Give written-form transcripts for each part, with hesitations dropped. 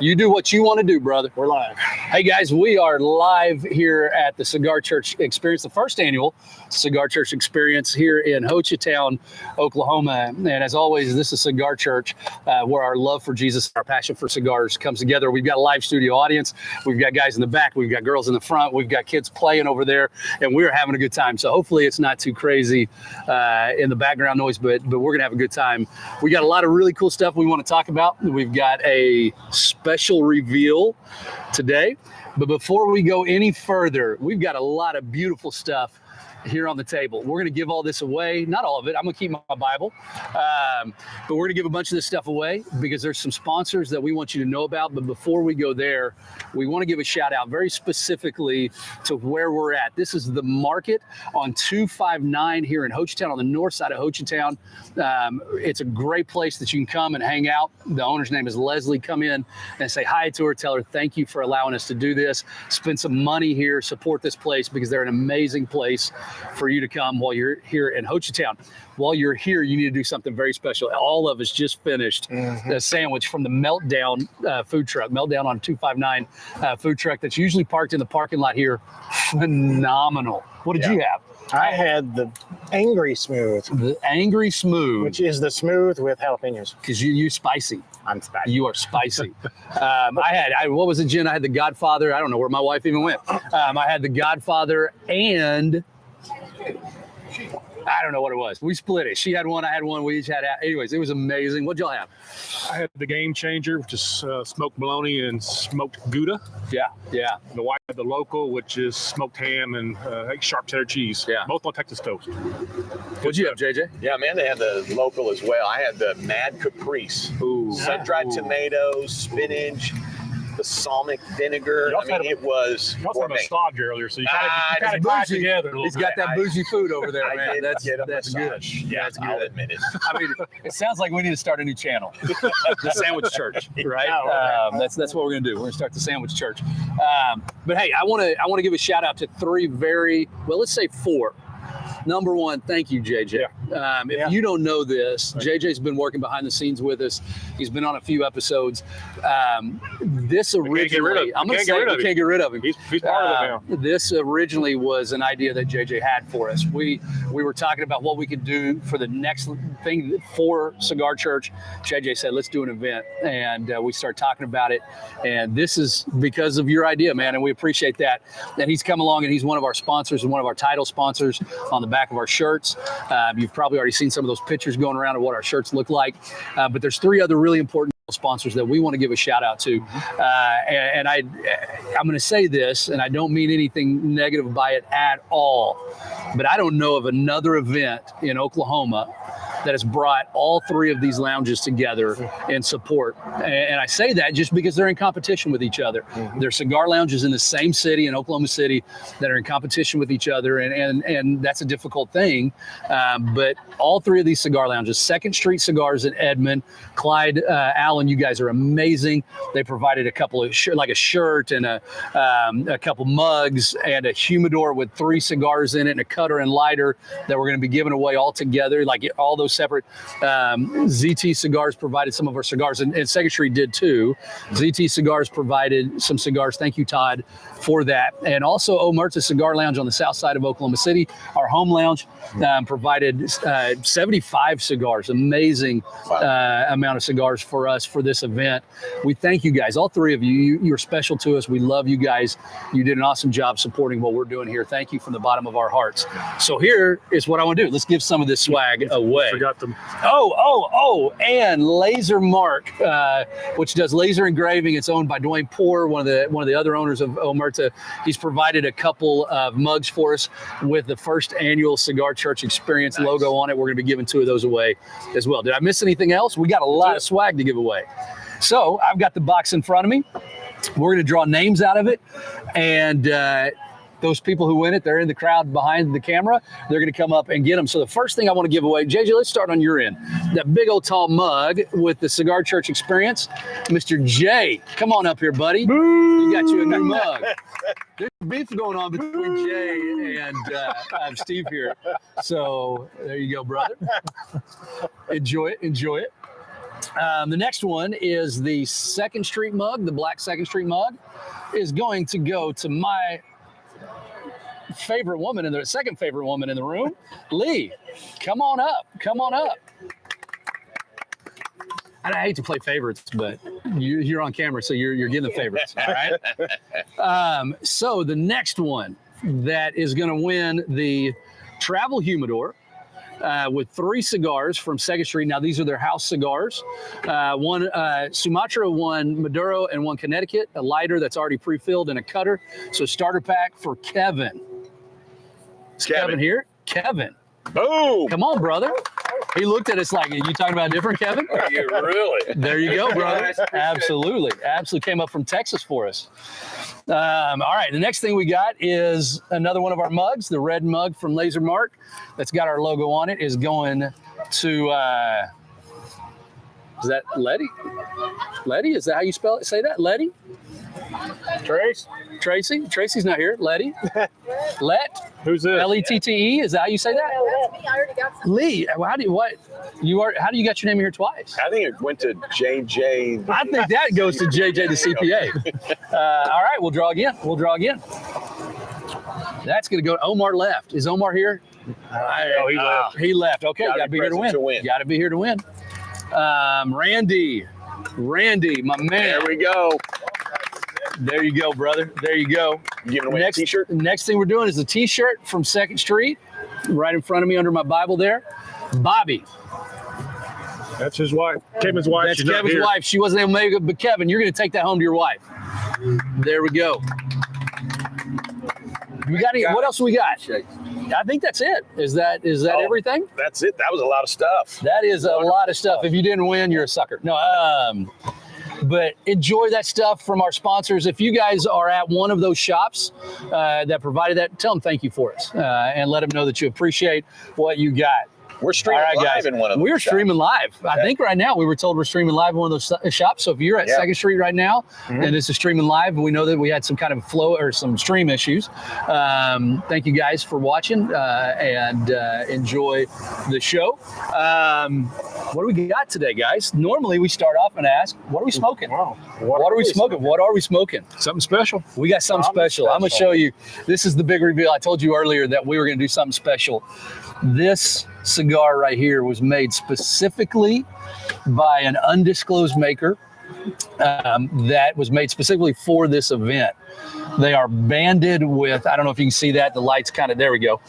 You do what you want to do, brother. We're live. Hey, guys, we are live here at the Cigar Church Experience, the first annual Cigar Church Experience here in Ho Chi Town, Oklahoma. And as always, this is Cigar Church, where our love for Jesus, our passion for cigars comes together. We've got a live studio audience. We've got guys in the back. We've got girls in the front. We've got kids playing over there, and we're having a good time. So hopefully it's not too crazy in the background noise, but we're going to have a good time. We got a lot of really cool stuff we want to talk about. We've got a special reveal today. But before we go any further, we've got a lot of beautiful stuff here on the table. We're going to give all this away. Not all of it. I'm going to keep my Bible. But we're going to give a bunch of this stuff away because there's some sponsors that we want you to know about. But before we go there, we want to give a shout out very specifically to where we're at. This is the market on 259 here in Ho Chi Town, on the north side of Ho Chi Town. It's a great place that you can come and hang out. The owner's name is Leslie. Come in and say hi to her. Tell her thank you for allowing us to do this. Spend some money here. Support this place because they're an amazing place for you to come while you're here in Ho Chi Town. While you're here, you need to do something very special. All of us just finished a sandwich from the Meltdown food truck. Meltdown on 259 food truck that's usually parked in the parking lot here. Phenomenal. What did you have? I had the Angry Smooth. The Angry Smooth. Which is the smooth with jalapenos. Because you spicy. I'm spicy. You are spicy. What was it, Jen? I had the Godfather. I don't know where my wife even went. I had the Godfather and I don't know what it was. We split it. She had one, I had one. We each had. Anyways, it was amazing. What'd y'all have? I had the Game Changer, which is smoked bologna and smoked Gouda. Yeah. The wife had the Local, which is smoked ham and sharp cheddar cheese. Yeah. Both on Texas toast. What'd you have, JJ? Yeah, man, they had the Local as well. I had the Mad Caprice. Ooh. Sun-dried tomatoes, spinach, balsamic vinegar. It was You also had a gourmet. massage earlier, so you kind of tied together a little He's bit. got that bougie food over there, I man. did That's get a good. massage. Yeah, That's I'll good. admit it. I mean, it sounds like we need to start a new channel, the Sandwich Church, right? That's what we're gonna do. We're gonna start the Sandwich Church. But hey, I want to give a shout out to let's say four. Number one, thank you, JJ. If you don't know this, JJ's been working behind the scenes with us. He's been on a few episodes. This originally, I'm going to say we can't get rid of him. He's part of it now. This originally was an idea that JJ had for us. We were talking about what we could do for the next thing for Cigar Church. JJ said, let's do an event. And we started talking about it. And this is because of your idea, man. And we appreciate that. And he's come along and he's one of our sponsors and one of our title sponsors on the back of our shirts. You've probably already seen some of those pictures going around of what our shirts look like. But there's three other really important sponsors that we want to give a shout out to. And I'm going to say this, and I don't mean anything negative by it at all, but I don't know of another event in Oklahoma that has brought all three of these lounges together in support. And I say that just because they're in competition with each other. They're cigar lounges in the same city, in Oklahoma City, that are in competition with each other. And that's a difficult thing. But all three of these cigar lounges, 2nd Street Cigars in Edmond, Clyde, Allen, you guys are amazing. They provided a couple of like a shirt and a couple mugs and a humidor with 3 cigars in it and a cutter and lighter that we're going to be giving away all together, like all those separate. ZT Cigars provided some of our cigars, and 2nd Street did too. ZT Cigars provided some cigars. Thank you, Todd, for that. And also Omerta Cigar Lounge on the south side of Oklahoma City, our home lounge, provided 75 cigars. Amazing amount of cigars for us for this event. We thank you guys, all three of you. You're special to us. We love you guys. You did an awesome job supporting what we're doing here. Thank you from the bottom of our hearts. So here is what I want to do. Let's give some of this swag away. Forgot them. And Laser Mark, which does laser engraving. It's owned by Dwayne Poor, one of the other owners of Omerta. He's provided a couple of mugs for us with the first annual Cigar Church Experience logo on it. We're going to be giving 2 of those away as well. Did I miss anything else? We got a lot of swag to give away. So I've got the box in front of me. We're going to draw names out of it, and those people who win it, they're in the crowd behind the camera. They're going to come up and get them. So the first thing I want to give away, JJ, let's start on your end. That big old tall mug with the Cigar Church Experience. Mr. J, come on up here, buddy. You got you a new mug. There's beef going on between Jay and Steve here. So there you go, brother. Enjoy it. The next one is the 2nd Street mug. The black 2nd Street mug is going to go to my favorite woman second favorite woman in the room, Lee. Come on up. Come on up. And I hate to play favorites, but you're on camera, so you're getting the favorites. All right. So the next one that is going to win the Travel Humidor. With 3 cigars from 2nd Street. Now, these are their house cigars. One Sumatra, one Maduro, and one Connecticut. A lighter that's already pre-filled and a cutter. So starter pack for Kevin. Is Kevin here? Kevin. Boom. Come on, brother. He looked at us like, are you talking about a different Kevin? Are you really? There you go, brother. Absolutely. Absolutely came up from Texas for us. All right, the next thing we got is another one of our mugs. The red mug from Laser Mark that's got our logo on it is going to, is that Letty? Letty, is that how you spell it? Say that, Letty? Tracy? Tracy's not here. Letty? Let? Who's this? L-E-T-T-E? Is that how you say that? No, that's me. I already got some. Lee, how do you got your name here twice? I think it went to JJ. I think that goes to JJ the CPA. All right, we'll draw again. That's going to go. Omar left. Is Omar here? Oh, he left. He left. Okay, Gotta got to be be here to present win. to win. Got to be here to win. Randy, my man. There we go. There you go, brother. There you go. Giving away a t-shirt. Next thing we're doing is a t-shirt from 2nd Street, right in front of me under my Bible there. Bobby. That's his wife. Kevin's wife. That's She's not Kevin's here. wife. She wasn't able to make it, but Kevin, you're going to take that home to your wife. There we go. We got any, what else we got? I think that's it. Is that everything? That's it. That was a lot of stuff. That is a lot of stuff. If you didn't win, you're a sucker. No, but enjoy that stuff from our sponsors. If you guys are at one of those shops that provided that, tell them thank you for us and let them know that you appreciate what you got. We're streaming All right, live guys. in one of them. We're streaming live. I think right now we were told we're streaming live in one of those shops. So if you're at 2nd Street right now and this is streaming live, we know that we had some kind of flow or some stream issues. Thank you guys for watching and enjoy the show. What do we got today, guys? Normally we start off and ask, what are we smoking? Wow. What are we smoking? What are we smoking? Something special. We got something special. I'm going to show you. This is the big reveal. I told you earlier that we were going to do something special. This cigar right here was made specifically by an undisclosed maker that was made specifically for this event. They are banded with, I don't know if you can see that, the light's kind of, there we go,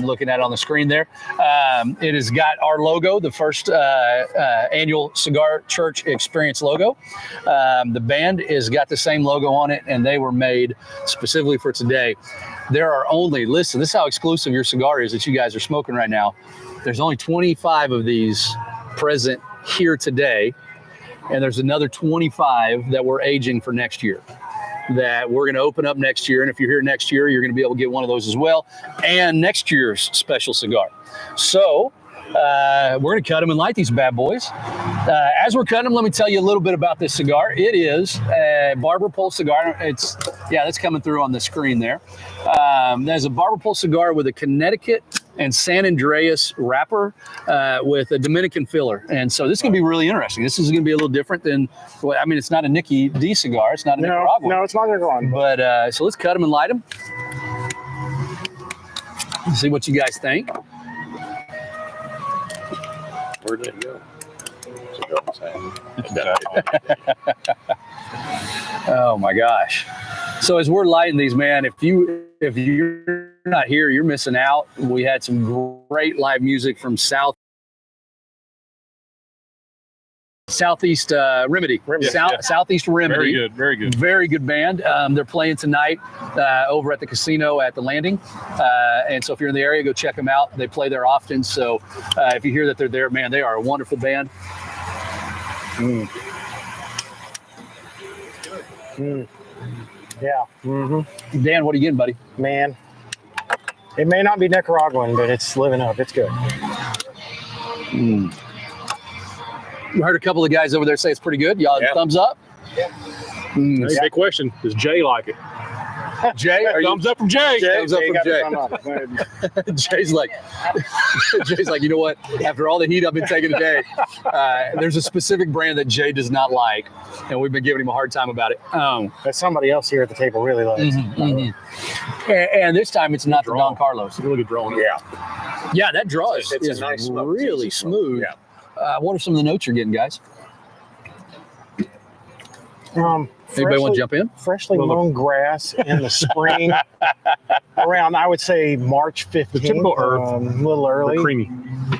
looking at it on the screen there. It has got our logo, the first annual Cigar Church Experience logo. The band has got the same logo on it, and they were made specifically for today. There are only, listen, this is how exclusive your cigar is that you guys are smoking right now. There's only 25 of these present here today, and there's another 25 that we're aging for next year that we're going to open up next year. And if you're here next year, you're going to be able to get one of those as well, and next year's special cigar. So we're going to cut them and light these bad boys. As we're cutting them, let me tell you a little bit about this cigar. It is a Barber Pole cigar. It's, yeah, that's coming through on the screen there. There's a Barber Pole cigar with a Connecticut and San Andreas wrapper with a Dominican filler. And so this is going to be really interesting. This is going to be a little different than, well, I mean, it's not a Nicky D cigar. It's not a Nicaraguan. No, it's not Nicaraguan. But so let's cut them and light them. See what you guys think. Where did it go? Oh my gosh. So as we're lighting these, man, if you're not here, you're missing out. We had some great live music from Southeast Remedy. Southeast Remedy. Very good. Very good band. They're playing tonight over at the casino at the Landing. And so if you're in the area, go check them out. They play there often. So if you hear that they're there, man, they are a wonderful band. Yeah. Mm-hmm. Dan, what are you getting, buddy? Man, it may not be Nicaraguan, but it's living up. It's good. We heard a couple of guys over there say it's pretty good. Y'all thumbs up? Hey, big question. Does Jay like it? Jay, are you? Thumbs up from Jay. Thumbs up you from got the Jay. thumb up. Jay's like, you know what? After all the heat I've been taking today, there's a specific brand that Jay does not like, and we've been giving him a hard time about it. That somebody else here at the table really likes. And this time it's not the Don Carlos. Really good drawing. Yeah. Yeah, that draw It's a is nice smoke. really It's easy smoke. smooth. Yeah. What are some of the notes you're getting, guys? Anybody want to jump in? Freshly mown grass in the spring, around I would say March 15th. typical herb. A little early. They're creamy.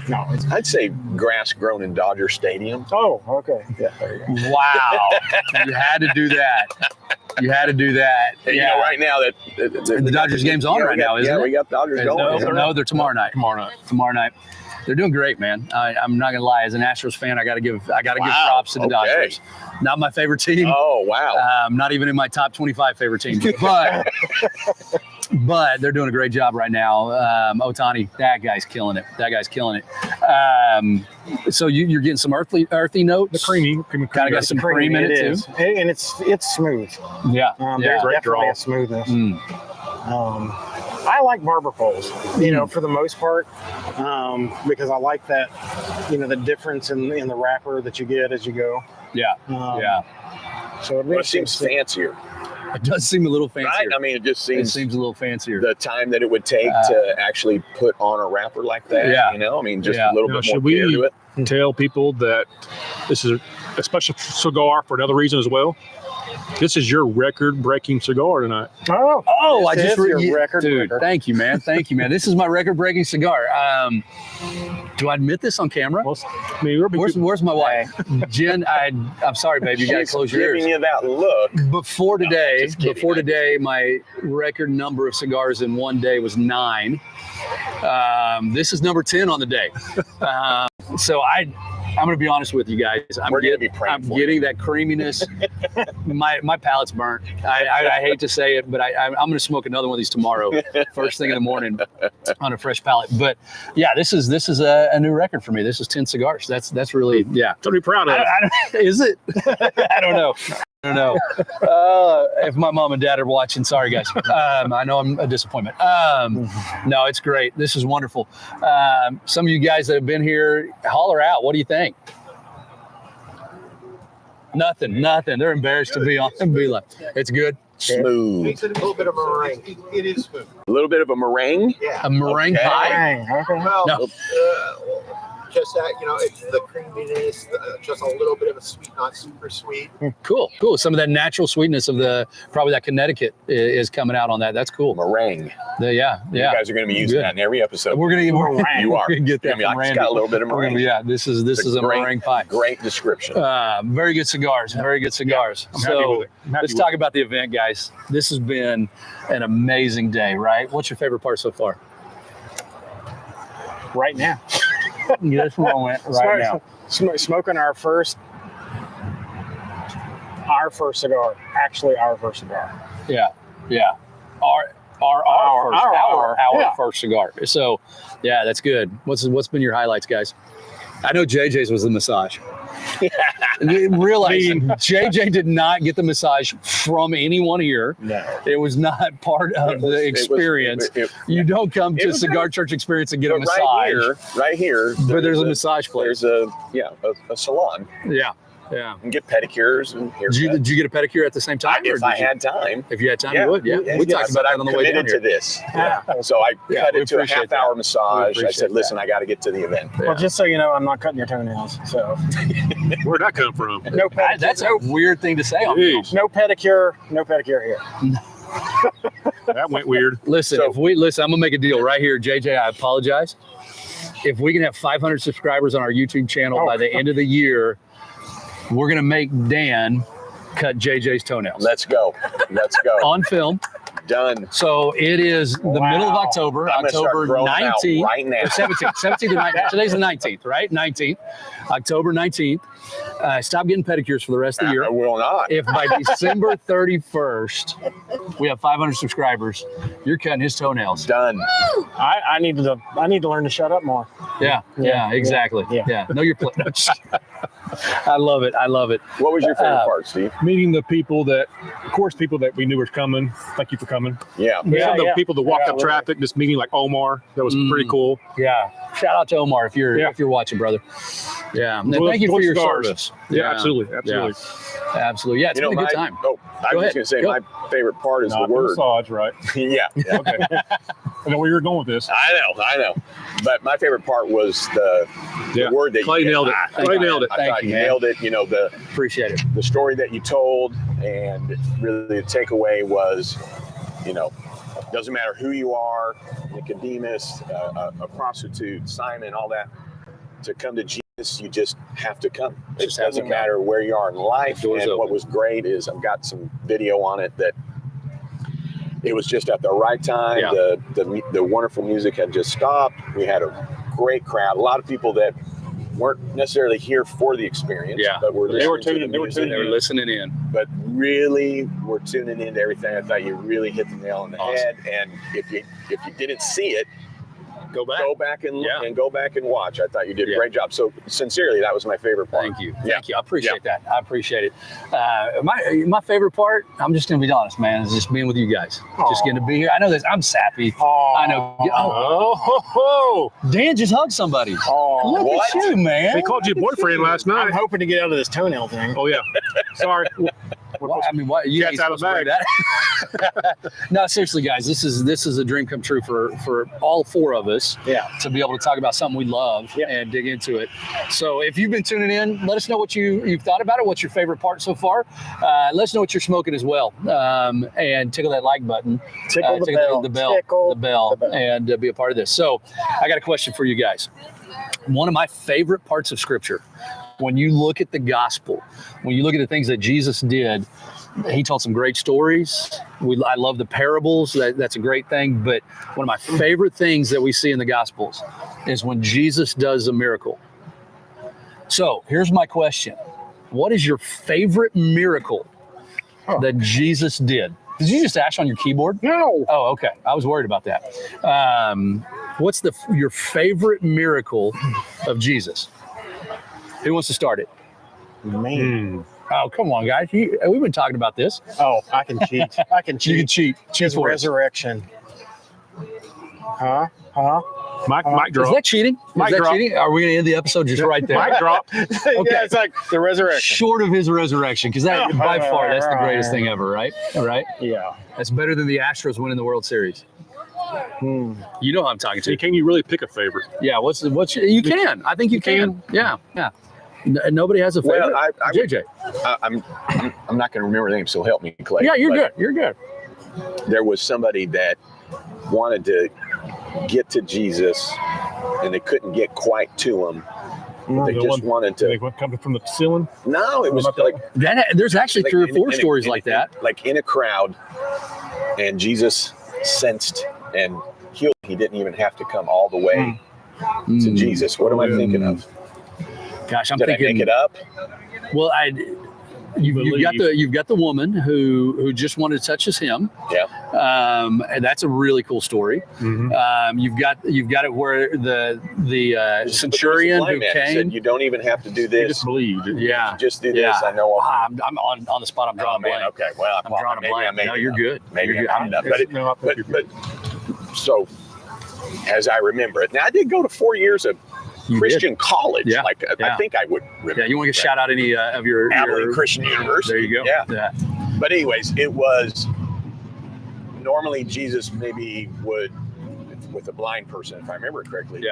No, it's, I'd say grass grown in Dodger Stadium. oh, okay. Yeah, there you go. Wow, you had to do that. You had to do that. And, you know, right now that the Dodgers game's on right now, isn't it? Yeah, we got Dodgers going. No, they're tomorrow night. Tomorrow night. They're doing great, man. I'm not gonna lie. As an Astros fan, I gotta give props to the Dodgers. Not my favorite team. Oh wow! Not even in my top 25 favorite teams, but they're doing a great job right now. Ohtani, that guy's killing it. So you're getting some earthy notes. The creamy. Kind of got some cream in it too. is. And it's smooth. Yeah. There's Great definitely draw. a smoothness. Mm. I like barber poles, for the most part, because I like that, the difference in the wrapper that you get as you go. Yeah. So it Well, really it seems fancier, It does seem a little right? fancier. I mean, it just It seems seems a little fancier. the time that it would take to actually put on a wrapper like that. Yeah. You know, I mean, just Yeah. a little Now, bit more should we- care to it. Tell people that this is a special cigar for another reason as well. This is your record-breaking cigar tonight. Oh, I just your record dude. breaker. Thank you, man. This is my record-breaking cigar. Do I admit this on camera? Well, I mean, Where's my wife? Jen, I'm sorry, babe. You gotta She's close your giving ears. you that look. Before today, just kidding. my record number of cigars in one day was 9. This is number 10 on the day. So I'm going to be honest with you guys. We're gonna be praying I'm for getting that creaminess. My palate's burnt. I hate to say it, but I'm going to smoke another one of these tomorrow, first thing in the morning, on a fresh palate. But yeah, this is a new record for me. This is 10 cigars. That's really something to be proud of. Is it? I don't know. If my mom and dad are watching, sorry guys. I know I'm a disappointment. No, it's great. This is wonderful. Some of you guys that have been here, holler out. What do you think? Nothing. They're embarrassed to be on and be like, it's good. Smooth. Makes it a little bit of a meringue. It is smooth. A little bit of a meringue. Yeah. A meringue Okay. pie. Dang, okay. Well, No. just that, it's the creaminess, just a little bit of a sweet, not super sweet. Cool. Some of that natural sweetness of probably that Connecticut is coming out on that. That's cool. Meringue. Yeah. You guys are going to be using Good. that in every episode. We're gonna You are. We're gonna get that I mean, from I just Randy. got a little bit of We're gonna- meringue. yeah, this is a great- meringue pie. Great description. Very good cigars. Very good cigars. I'm happy So with it. I'm happy let's with talk about the event, guys. This has been an amazing day, right? What's your favorite part so far? Right now. This moment right now. Smoking our first cigar. Actually, our first cigar. Yeah. Our Yeah. first cigar. So, yeah, that's good. What's been your highlights, guys? I know JJ's was the massage. Realize JJ did not get the massage from anyone here. No. It was not part of the experience. You don't come to was Cigar good. Church experience and get a But massage. right here. But there's a massage place. There's a salon. Yeah. And get pedicures and haircuts. Did you get a pedicure at the same time? or If I did you- had time. If you had time, you would. Yeah. We talked about that on the way down committed to here. this. So I Yeah, cut we it to a appreciate half-hour that. We massage. I appreciate said, that. listen, I got to get to the event. Well, just so you know, I'm not cutting your toenails. So Where'd that come from? no pedicure. That's a weird thing to say on film. Jeez, No pedicure here. that went weird. Listen, So- I'm gonna make a deal right here, JJ. I apologize. If we can have 500 subscribers on our YouTube channel by the end of the year, we're gonna make Dan cut JJ's toenails Let's go. on film. Done. So it is the middle of October, I'm gonna start October growing them out 19th, right now. or 17th, 17th to 19th. Today's the 19th, right? 19th, October 19th. Stop getting pedicures for the rest of the year. I will not. If by December 31st we have 500 subscribers, you're cutting his toenails. Done. I need to learn to shut up more. Yeah, exactly. Yeah. Yeah, know your place. I love it. I love it. What was your favorite part, Steve? Meeting the people that, of course, people that we knew were coming. Thank you for coming. Yeah. Some of the people that walked up traffic, just meeting like Omar. That was pretty cool. Yeah. Shout out to Omar if you're watching, brother. Yeah. And thank you for your service. Yeah, absolutely. Absolutely. Yeah. Absolutely. Yeah, it's been a good time. Oh, I was just going to say, my favorite part is Not the word. massage, right? Yeah. Okay. I know where you're going with this. I know. But my favorite part was the word that Clay nailed it. Clay nailed it. I thought you nailed it. You know, Appreciate it. the story that you told, and really the takeaway was, you know, doesn't matter who you are, Nicodemus, a prostitute, Simon, all that, to come to Jesus, you just have to come. It doesn't matter where you are in life. And what was great is I've got some video on it that it was just at the right time. Yeah. The wonderful music had just stopped. We had a great crowd. A lot of people that weren't necessarily here for the experience, but They were listening in. But really were tuning into everything. I thought you really hit the nail on the head. And if you didn't see it, go back and go back and watch. I thought you did a great job. So sincerely, that was my favorite part. Thank you. Thank you. I appreciate that. I appreciate it. My favorite part, I'm just going to be honest, man, is just being with you guys. Just getting to be here. I know this. I'm sappy. I know. Dan just hugged somebody. Look at you, man. They called you boyfriend last night. I'm hoping to get out of this toenail thing. Oh, yeah. Sorry. Well, I mean, what you Cat's out of bag. that? No, seriously, guys, this is a dream come true for all four of us. Yeah. To be able to talk about something we love and dig into it. So if you've been tuning in, let us know what you've thought about it. What's your favorite part so far? Let us know what you're smoking as well. And tickle that like button. Tickle the bell, and be a part of this. So I got a question for you guys. One of my favorite parts of Scripture, when you look at the gospel, when you look at the things that Jesus did, he told some great stories. I love the parables. That's a great thing. But one of my favorite things that we see in the gospels is when Jesus does a miracle. So here's my question. What is your favorite miracle that Jesus did? Did you just ash on your keyboard? No. Oh, okay. I was worried about that. What's your favorite miracle of Jesus? Who wants to start it? Man. Oh, come on, guys. We've been talking about this. Oh, I can cheat. I can cheat. You can cheat. His resurrection. Huh? Mic drop. Is that cheating? Mic Is that drop. cheating? Are we going to end the episode just right there? Mic drop. Yeah, it's like the resurrection. Short of his resurrection, because that by far that's the greatest thing ever, right? Right? Yeah. That's better than the Astros winning the World Series. You know who I'm talking to. Can you really pick a favorite? Yeah. You can. I think you can. Yeah. Nobody has a favorite. Well, JJ. I'm not going to remember the name, so help me, Clay. Yeah, you're But good. You're good. There was somebody that wanted to get to Jesus, and they couldn't get quite to him. They just wanted to. They went coming from the ceiling. No, it was like There's actually like 3 or in- 4 in a- stories in- like in- that. Like in a crowd, and Jesus sensed and healed. He didn't even have to come all the way to Jesus. What am I thinking of? Gosh, I'm Did I thinking. make it up? Well, you've got the woman who just wanted to touch his hem. Yeah. And that's a really cool story. Mm-hmm. You've got it where the centurion But there was a blind who man came. said, you don't even have to do They this. just believed. Yeah. Just do this. I know. I'm on the spot. I'm drawing a blank. Okay. Well, I'm drawing a maybe blank. I made No, it you're up. good. Maybe You're I good. made it up. But so as I remember it, now I did go to 4 years of Christian college. Yeah. I think I would remember. Yeah, you want to shout out any of your Abilene Christian University. There you go. Yeah. But anyways, it was normally Jesus maybe would, with a blind person, if I remember correctly,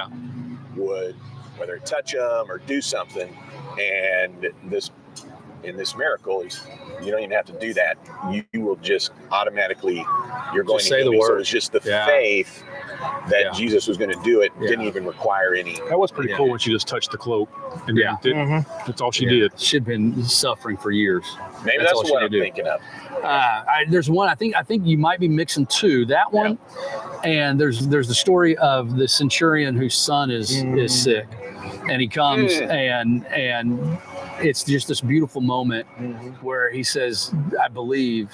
would whether touch them or do something. And in this miracle is you don't even have to do that. You will just automatically, you're going Just to say the heal me. So word. it's just the faith that Jesus was going to do it. Didn't even require any. That was pretty cool when she just touched the cloak. And that's all she did. She'd been suffering for years. Maybe that's all she what I'm did. thinking of. There's one. I think you might be mixing two. That one, and there's the story of the centurion whose son is sick, and he comes and it's just this beautiful moment where he says, "I believe,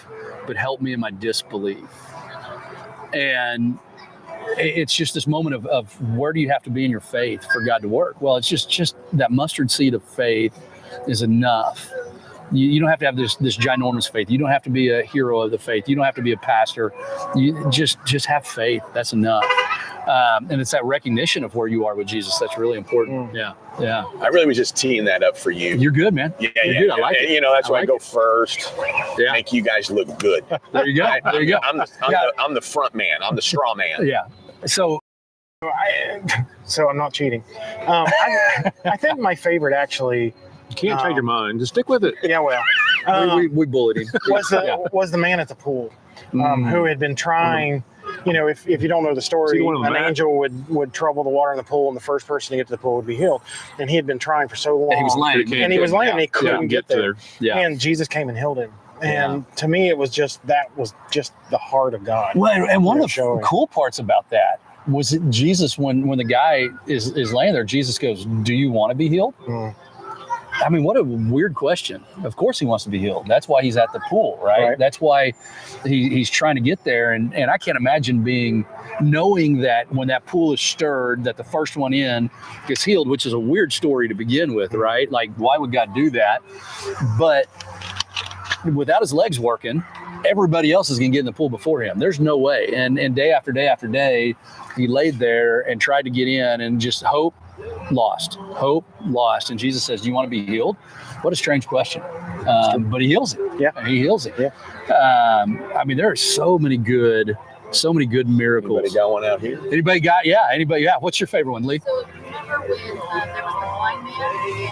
but help me in my disbelief." And it's just this moment of where do you have to be in your faith for God to work? Well, it's just that mustard seed of faith is enough. You don't have to have this ginormous faith. You don't have to be a hero of the faith. You don't have to be a pastor. You just have faith. That's enough. And it's that recognition of where you are with Jesus that's really important. Yeah. I really was just teeing that up for you. You're good, man. Yeah, You're yeah. good. I like it. You know, that's why I like go it. first. Yeah. Make you guys look good. There you go. There you go. I'm the front man. I'm the straw man. Yeah. So So I'm not cheating. I think my favorite actually. You can't change your mind. Just stick with it. Yeah, well, we bullied him. was the man at the pool who had been trying. You know, if you don't know the story, an angel would trouble the water in the pool, and the first person to get to the pool would be healed. And he had been trying for so long. And he was lame. And he was lame, and he couldn't get there. Yeah. And Jesus came and healed him. And to me, it was just the heart of God. Well, and one of the showing. cool parts about that was that Jesus, when the guy is laying there, Jesus goes, "Do you want to be healed?" I mean, what a weird question. Of course he wants to be healed. That's why he's at the pool, right? That's why he's trying to get there. And I can't imagine knowing that when that pool is stirred, that the first one in gets healed, which is a weird story to begin with, right? Like, why would God do that? But without his legs working, everybody else is going to get in the pool before him. There's no way. And day after day after day, he laid there and tried to get in, and just hope lost. And Jesus says, "Do you want to be healed?" What a strange question. But he heals it. Yeah. He heals it. Yeah. I mean, there are so many good miracles. Anybody got one out here? Anybody got? Yeah. What's your favorite one, Lee? So remember when there was the blind man and he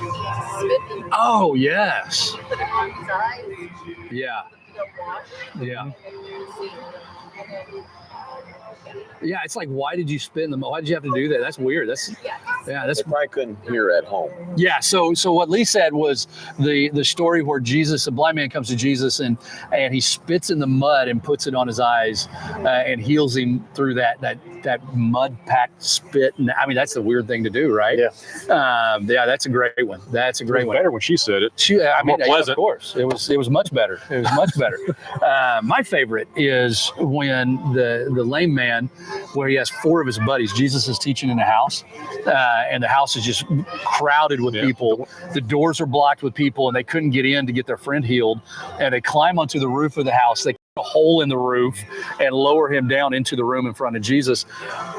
spit in Oh, yes. he put it on his eyes, Yeah. wash, Yeah. and you see, and then Yeah. It's like, why did you spit in the mud? Why did you have to do that? That's weird. That's They probably couldn't hear at home. Yeah, so what Lee said was the story where a blind man comes to Jesus and he spits in the mud and puts it on his eyes and heals him through that mud packed spit. And I mean, that's the weird thing to do, right? Yeah. That's a great one. That's a great one. Better when she said it. More pleasant. Of course, it was much better. It was much better. My favorite is when the lame man, where he has 4 of his buddies. Jesus is teaching in a house, and the house is just crowded with people. The doors are blocked with people, and they couldn't get in to get their friend healed. And they climb onto the roof of the house. They cut a hole in the roof and lower him down into the room in front of Jesus.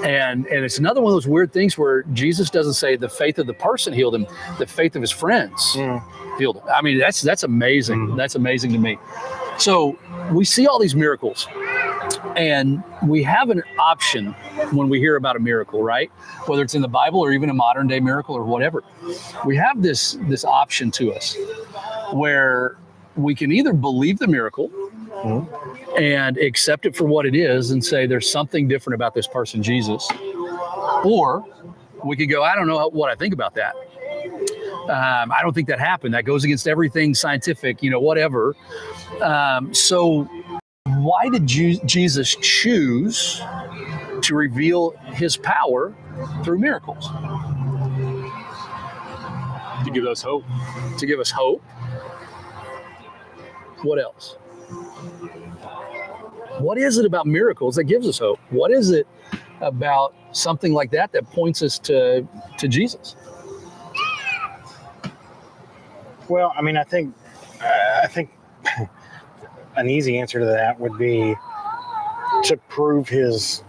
And it's another one of those weird things where Jesus doesn't say the faith of the person healed him, the faith of his friends healed him. I mean, that's amazing. That's amazing to me. So we see all these miracles, and we have an option when we hear about a miracle, right? Whether it's in the Bible or even a modern day miracle or whatever. We have this option to us where we can either believe the miracle and accept it for what it is and say there's something different about this person, Jesus, or we could go, I don't know what I think about that. I don't think that happened. That goes against everything scientific, whatever. So why did Jesus choose to reveal his power through miracles? To give us hope. To give us hope. What else? What is it about miracles that gives us hope? What is it about something like that points us to Jesus? Well, I mean, I think an easy answer to that would be to prove his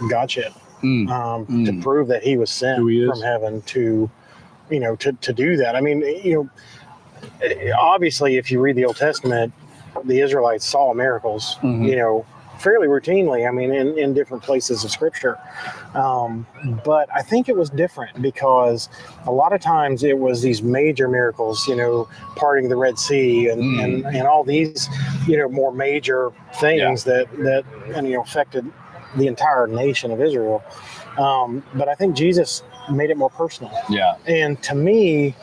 Godship, to prove that he was sent from heaven to do that. I mean, obviously, if you read the Old Testament, the Israelites saw miracles, fairly routinely. I mean, in different places of Scripture. But I think it was different because a lot of times it was these major miracles, parting the Red Sea and all these, more major things that affected the entire nation of Israel. But I think Jesus made it more personal. Yeah. And to me,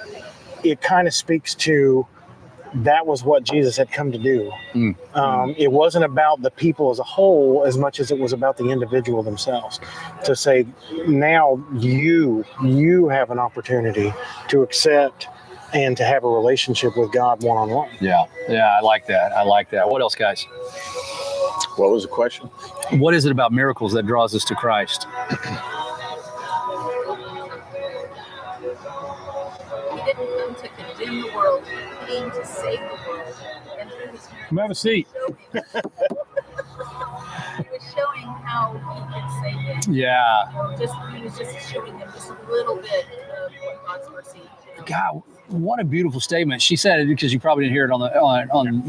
it kind of speaks to that was what Jesus had come to do. It wasn't about the people as a whole as much as it was about the individual themselves. To say, now you have an opportunity to accept and to have a relationship with God one-on-one. Yeah. I like that. What else, guys? What was the question? What is it about miracles that draws us to Christ? He didn't come to condemn the world. He came to save the world. And through his miracles, Come have a seat. he was showing how he could save them. Yeah. He was just showing them just a little bit of what God's mercy did. God, what a beautiful statement. She said it because you probably didn't hear it on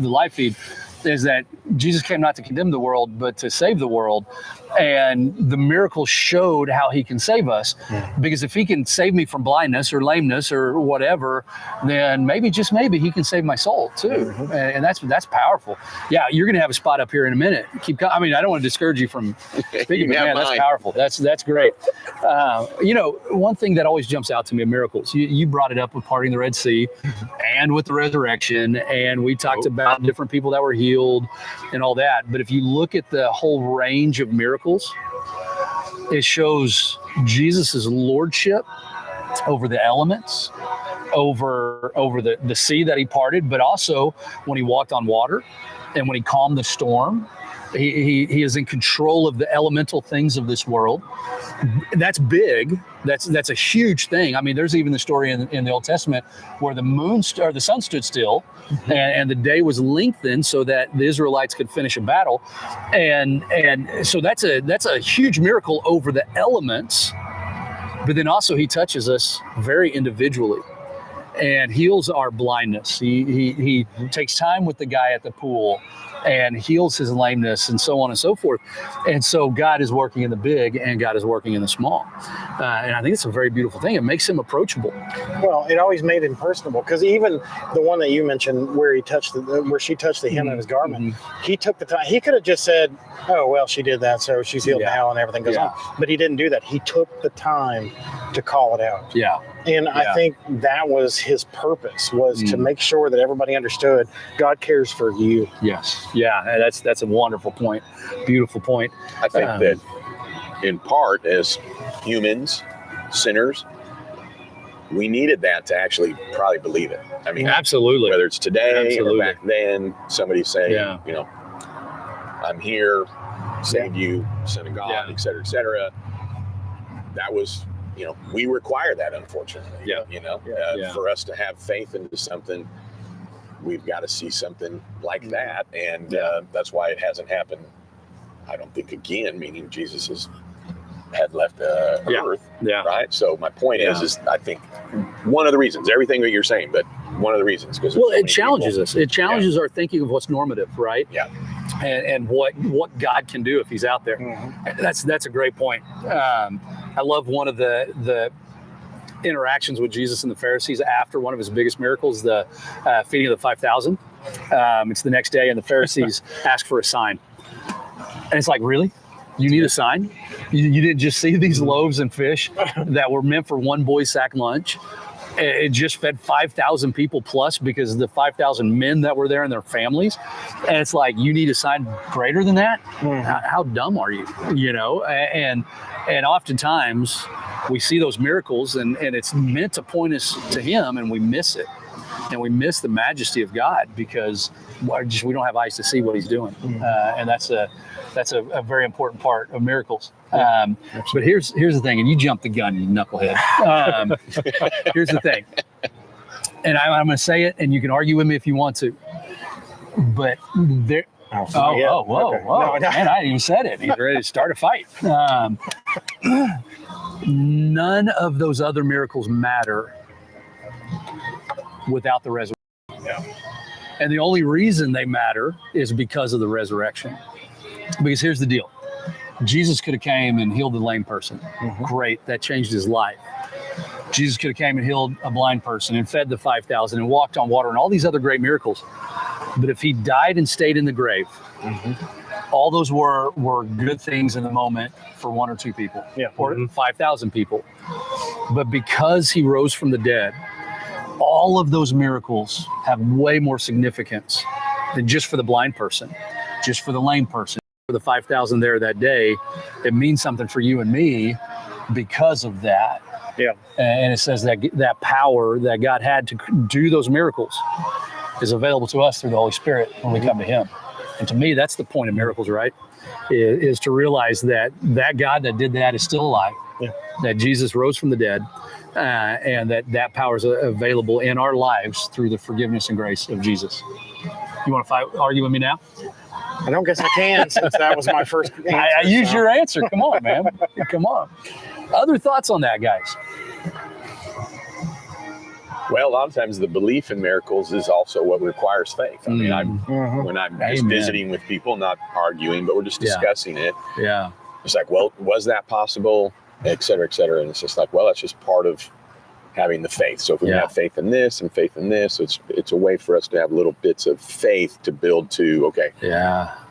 the live feed. Is that Jesus came not to condemn the world, but to save the world. And the miracle showed how he can save us. Because if he can save me from blindness or lameness or whatever, then maybe, just maybe, he can save my soul too. And that's powerful. Yeah, you're going to have a spot up here in a minute. I don't want to discourage you from speaking, but man, that's powerful. That's great. One thing that always jumps out to me of miracles, you brought it up with parting the Red Sea and with the resurrection. And we talked about different people that were healed and all that. But if you look at the whole range of miracles, it shows Jesus's lordship over the elements, over the sea that he parted, but also when he walked on water and when he calmed the storm. He is in control of the elemental things of this world. That's big. That's a huge thing. I mean, there's even the story in the Old Testament where the sun stood still, and the day was lengthened so that the Israelites could finish a battle, and so that's a huge miracle over the elements. But then also he touches us very individually and heals our blindness. He takes time with the guy at the pool and heals his lameness and so on and so forth. And so God is working in the big and God is working in the small. And I think it's a very beautiful thing. It makes him approachable. Well, it always made him personable, because even the one that you mentioned where where she touched the hem of his garment, he took the time. He could have just said, oh, well, she did that, so she's healed now and everything goes on. But he didn't do that. He took the time to call it out. Yeah. And I think that was his purpose, was to make sure that everybody understood God cares for you. Yes. Yeah. And that's a wonderful point. Beautiful point. I think that in part, as humans, sinners, we needed that to actually probably believe it. I mean, absolutely. Whether it's today or back then, somebody saying, I'm here, save you, Son of God, et cetera, et cetera. That was, we require that, unfortunately. For us to have faith into something, we've got to see something like that. And that's why it hasn't happened, I don't think, again, meaning Jesus had left Earth. Right? So my point is I think one of the reasons, everything that you're saying, but one of the reasons, because it challenges us. It challenges our thinking of what's normative, right? Yeah. And what God can do if he's out there. That's a great point. I love one of the interactions with Jesus and the Pharisees after one of his biggest miracles, the feeding of the 5,000. It's the next day, and the Pharisees ask for a sign. And it's like, really? You need a sign? You didn't just see these loaves and fish that were meant for one boy's sack lunch? It just fed 5,000 people plus, because the 5,000 men that were there and their families. And it's like, you need a sign greater than that? How dumb are you? And oftentimes we see those miracles and it's meant to point us to him, and we miss it. And we miss the majesty of God because we don't have eyes to see what he's doing. And that's a very important part of miracles. But here's the thing, and you jumped the gun, you knucklehead. Here's the thing, and I'm going to say it, and you can argue with me if you want to. But there. Whoa! Man, I hadn't even said it. He's ready to start a fight. None of those other miracles matter without the resurrection. And the only reason they matter is because of the resurrection. Because here's the deal. Jesus could have came and healed the lame person. Great. That changed his life. Jesus could have came and healed a blind person and fed the 5,000 and walked on water and all these other great miracles. But if he died and stayed in the grave, all those were good things in the moment for one or two people, or 5,000 people. But because he rose from the dead, all of those miracles have way more significance than just for the blind person, just for the lame person, for the 5,000 there that day. It means something for you and me because of that. Yeah. And it says that power that God had to do those miracles is available to us through the Holy Spirit when we come to him. And to me, that's the point of miracles, right? Is to realize that God that did that is still alive, that Jesus rose from the dead, and that power is available in our lives through the forgiveness and grace of Jesus. You want to argue with me now? I don't guess I can, since that was my first answer. I use your answer. Come on, man. Come on. Other thoughts on that, guys? Well, a lot of times the belief in miracles is also what requires faith. I mean, when I'm just visiting with people, not arguing, but we're just discussing it. Yeah. It's like, well, was that possible? Et cetera, et cetera. And it's just like, well, that's just part of having the faith. So if we have faith in this and faith in this, it's a way for us to have little bits of faith to build to, okay,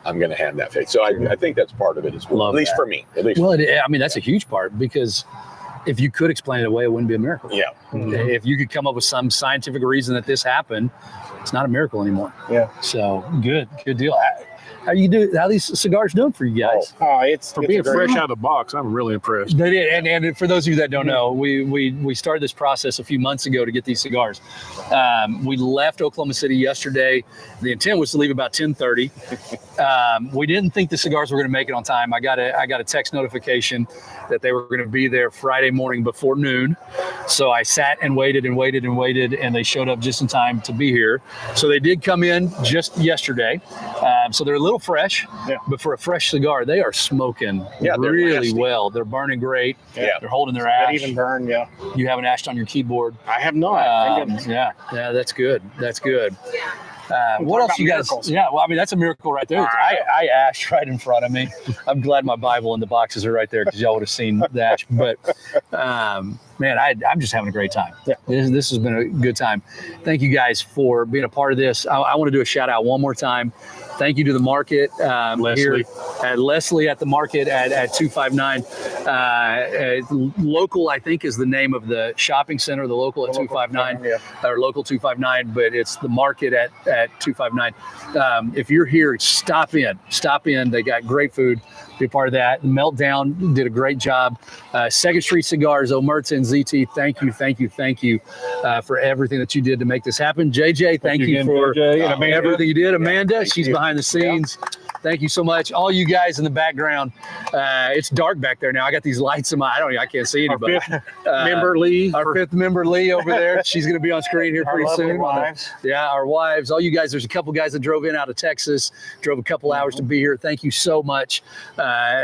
I'm going to have that faith. So I think that's part of it as well, at least for me. Well, I mean, that's a huge part, because if you could explain it away, it wouldn't be a miracle. Yeah. If you could come up with some scientific reason that this happened, it's not a miracle anymore. Yeah. So good deal. How these cigars doing for you guys? It's being fresh out of the box. I'm really impressed. They did. And for those of you that don't know, we started this process a few months ago to get these cigars. We left Oklahoma City yesterday. The intent was to leave about 10:30. We didn't think the cigars were going to make it on time. I got a text notification that they were going to be there Friday morning before noon. So I sat and waited, and they showed up just in time to be here. So they did come in just yesterday. So they're a little fresh, but for a fresh cigar, they are smoking really well. They're burning great. Yeah. They're holding their ash. Even burn, You haven't ashed on your keyboard. I have not. Yeah, that's good. That's good. What else you guys? Miracles. Yeah, well, I mean, that's a miracle right there. I ashed right in front of me. I'm glad my Bible and the boxes are right there, because y'all would have seen that. But man, I'm just having a great time. Yeah. This has been a good time. Thank you guys for being a part of this. I want to do a shout out one more time. Thank you to the market here at Leslie at the market at 259. Local, I think, is the name of the shopping center. The local at 259, or local 259, but it's the market at 259. If you're here, stop in. They got great food. Be a part of that. Meltdown did a great job. Second Street Cigars, Omerta and ZT, thank you for everything that you did to make this happen. JJ, thank you for everything you did. Amanda, she's behind the scenes. Thank you so much. All you guys in the background. It's dark back there now. I got these lights in I can't see anybody. Our fifth member, Lee, over there. She's going to be on screen here pretty soon. Wives. Our wives. All you guys. There's a couple guys that drove in out of Texas, drove a couple hours to be here. Thank you so much.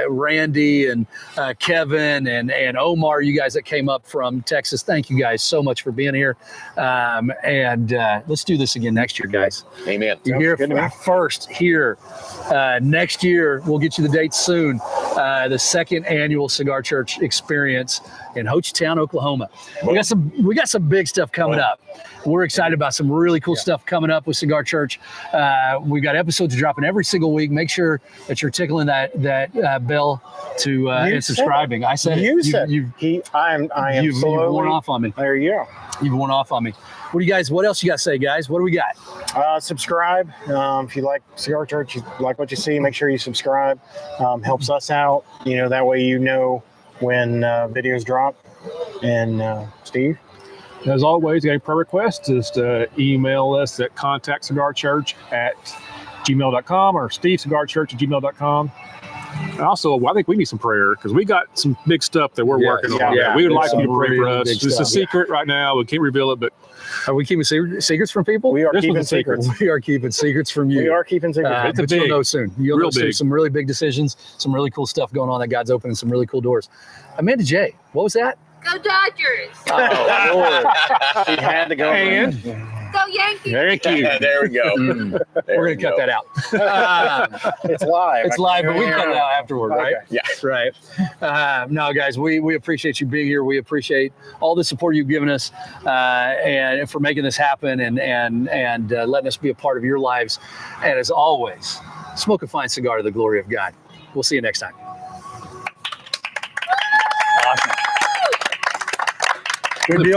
Randy and Kevin and Omar, you guys that came up from Texas. Thank you guys so much for being here. And let's do this again next year, guys. Amen. You're here first here. Next year, we'll get you the date soon. The second annual Cigar Church experience in Hochtown, Oklahoma. We got some big stuff coming up. We're excited about some really cool stuff coming up with Cigar Church. We've got episodes dropping every single week. Make sure that you're tickling that bell to and subscribing. I said you've worn off on me. There you go. You've worn off on me. What else you got to say, guys? What do we got? Subscribe. If you like Cigar Church, you like what you see, make sure you subscribe. Helps us out. That way when videos drop. And Steve? As always, got any prayer requests, just email us at contactcigarchurch@gmail.com or stevecigarchurch@gmail.com. And also, I think we need some prayer, because we got some big stuff that we're working on. Yeah, we would like you to pray for us. It's a stuff. secret right now. We can't reveal it, but are we keeping secrets from people? We are keeping secrets. We are keeping secrets from you. We are keeping secrets. But you'll know soon. You'll know soon. Some really big decisions, some really cool stuff going on, that God's opening some really cool doors. Amanda J., what was that? Go Dodgers! Oh, Lord. She had to go. Go Yankees! thank you. There we go. We're going to cut that out. It's live. It's live, but we cut it out afterward, right? Okay. Yeah. Right. No, guys, we appreciate you being here. We appreciate all the support you've given us and for making this happen and letting us be a part of your lives. And as always, smoke a fine cigar to the glory of God. We'll see you next time. Awesome. Good deal.